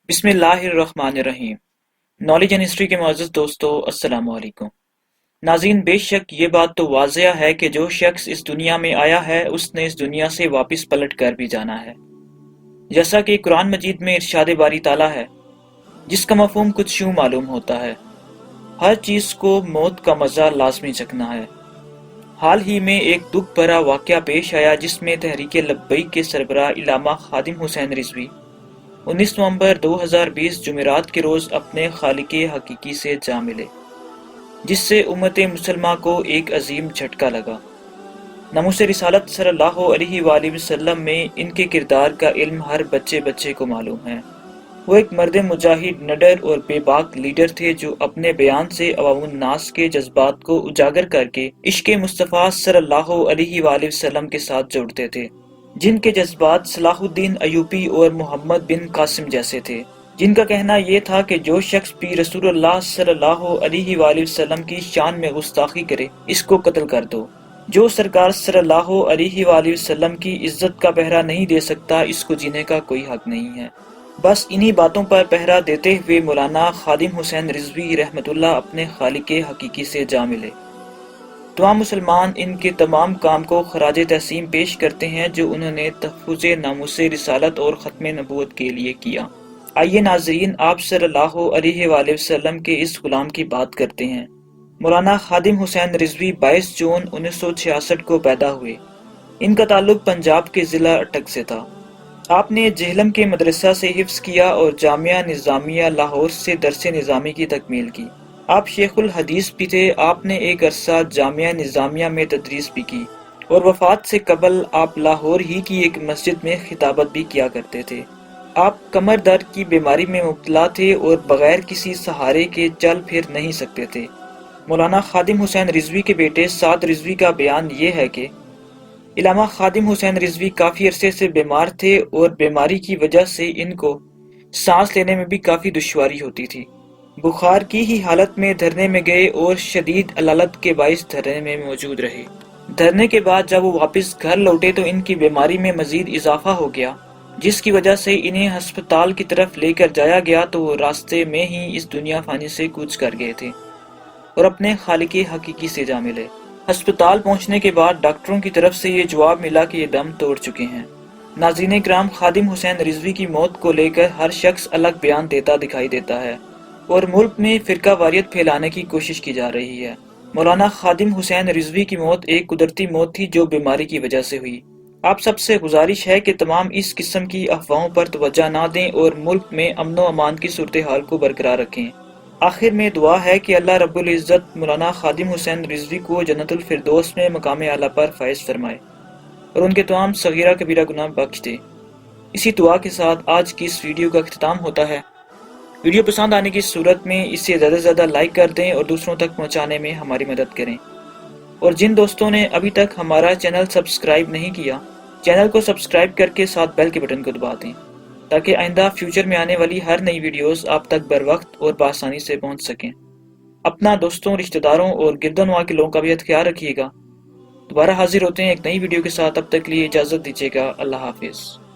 بسم اللہ الرحمن الرحیم۔ نالج اینڈ ہسٹری کے معزز دوستو، السلام علیکم۔ ناظرین، بے شک یہ بات تو واضح ہے کہ جو شخص اس دنیا میں آیا ہے اس نے اس دنیا سے واپس پلٹ کر بھی جانا ہے، جیسا کہ قرآن مجید میں ارشاد باری تعالیٰ ہے، جس کا مفہوم کچھ یوں معلوم ہوتا ہے: ہر چیز کو موت کا مزہ لازمی چکھنا ہے۔ حال ہی میں ایک دکھ بھرا واقعہ پیش آیا جس میں تحریک لبیک کے سربراہ علامہ خادم حسین رضوی 19 نومبر 2020 جمعرات کے روز اپنے خالق حقیقی سے جا ملے، جس سے امت مسلمہ کو ایک عظیم جھٹکا لگا۔ ناموس رسالت صلی اللہ علیہ وآلہ وسلم میں ان کے کردار کا علم ہر بچے کو معلوم ہے۔ وہ ایک مرد مجاہد، نڈر اور بے باک لیڈر تھے جو اپنے بیان سے عوام الناس کے جذبات کو اجاگر کر کے عشق مصطفیٰ صلی اللہ علیہ وآلہ وسلم کے ساتھ جوڑتے تھے، جن کے جذبات صلاح الدین ایوبی اور محمد بن قاسم جیسے تھے، جن کا کہنا یہ تھا کہ جو شخص بھی رسول اللہ صلی اللہ علیہ وآلہ وسلم کی شان میں گستاخی کرے اس کو قتل کر دو۔ جو سرکار صلی اللہ علیہ وآلہ وسلم کی عزت کا پہرا نہیں دے سکتا اس کو جینے کا کوئی حق نہیں ہے۔ بس انہی باتوں پر پہرا دیتے ہوئے مولانا خادم حسین رضوی رحمۃ اللہ اپنے خالق حقیقی سے جا ملے۔ تمام مسلمان ان کے تمام کام کو خراج تحسین پیش کرتے ہیں جو انہوں نے تحفظ ناموس رسالت اور ختم نبوت کے لیے کیا۔ آئیے ناظرین، آپ صلی اللہ علیہ وآلہ وسلم کے اس غلام کی بات کرتے ہیں۔ مولانا خادم حسین رضوی 22 جون 1966 کو پیدا ہوئے۔ ان کا تعلق پنجاب کے ضلع اٹک سے تھا۔ آپ نے جہلم کے مدرسہ سے حفظ کیا اور جامعہ نظامیہ لاہور سے درس نظامی کی تکمیل کی۔ آپ شیخ الحدیث بھی تھے۔ آپ نے ایک عرصہ جامعہ نظامیہ میں تدریس بھی کی اور وفات سے قبل آپ لاہور ہی کی ایک مسجد میں خطابت بھی کیا کرتے تھے۔ آپ کمر درد کی بیماری میں مبتلا تھے اور بغیر کسی سہارے کے چل پھر نہیں سکتے تھے۔ مولانا خادم حسین رضوی کے بیٹے سعد رضوی کا بیان یہ ہے کہ علامہ خادم حسین رضوی کافی عرصے سے بیمار تھے اور بیماری کی وجہ سے ان کو سانس لینے میں بھی کافی دشواری ہوتی تھی۔ بخار کی ہی حالت میں دھرنے میں گئے اور شدید علالت کے باعث دھرنے میں موجود رہے۔ دھرنے کے بعد جب وہ واپس گھر لوٹے تو ان کی بیماری میں مزید اضافہ ہو گیا، جس کی وجہ سے انہیں ہسپتال کی طرف لے کر جایا گیا تو وہ راستے میں ہی اس دنیا فانی سے کوچ کر گئے تھے اور اپنے خالق حقیقی سے جا ملے۔ ہسپتال پہنچنے کے بعد ڈاکٹروں کی طرف سے یہ جواب ملا کہ یہ دم توڑ چکے ہیں۔ ناظرین کرام، خادم حسین رضوی کی موت کو لے کر ہر شخص الگ بیان دیتا دکھائی دیتا ہے اور ملک میں فرقہ واریت پھیلانے کی کوشش کی جا رہی ہے۔ مولانا خادم حسین رضوی کی موت ایک قدرتی موت تھی جو بیماری کی وجہ سے ہوئی۔ آپ سب سے گزارش ہے کہ تمام اس قسم کی افواہوں پر توجہ نہ دیں اور ملک میں امن و امان کی صورتحال کو برقرار رکھیں۔ آخر میں دعا ہے کہ اللہ رب العزت مولانا خادم حسین رضوی کو جنت الفردوس میں مقام اعلیٰ پر فائز فرمائے اور ان کے تمام صغیرہ کبیرہ گناہ بخش دے۔ اسی دعا کے ساتھ آج کی اس ویڈیو کا اختتام ہوتا ہے۔ ویڈیو پسند آنے کی صورت میں اسے زیادہ سے زیادہ لائک کر دیں اور دوسروں تک پہنچانے میں ہماری مدد کریں۔ اور جن دوستوں نے ابھی تک ہمارا چینل سبسکرائب نہیں کیا، چینل کو سبسکرائب کر کے ساتھ بیل کے بٹن کو دبا دیں تاکہ آئندہ فیوچر میں آنے والی ہر نئی ویڈیوز آپ تک بر وقت اور بآسانی سے پہنچ سکیں۔ اپنا دوستوں، رشتہ داروں اور گرد و نواح کے لوگوں کا بھی خیال رکھیے گا۔ دوبارہ حاضر ہوتے ہیں ایک نئی ویڈیو کے ساتھ، تب تک کے لیے اجازت دیجیے گا۔ اللہ حافظ۔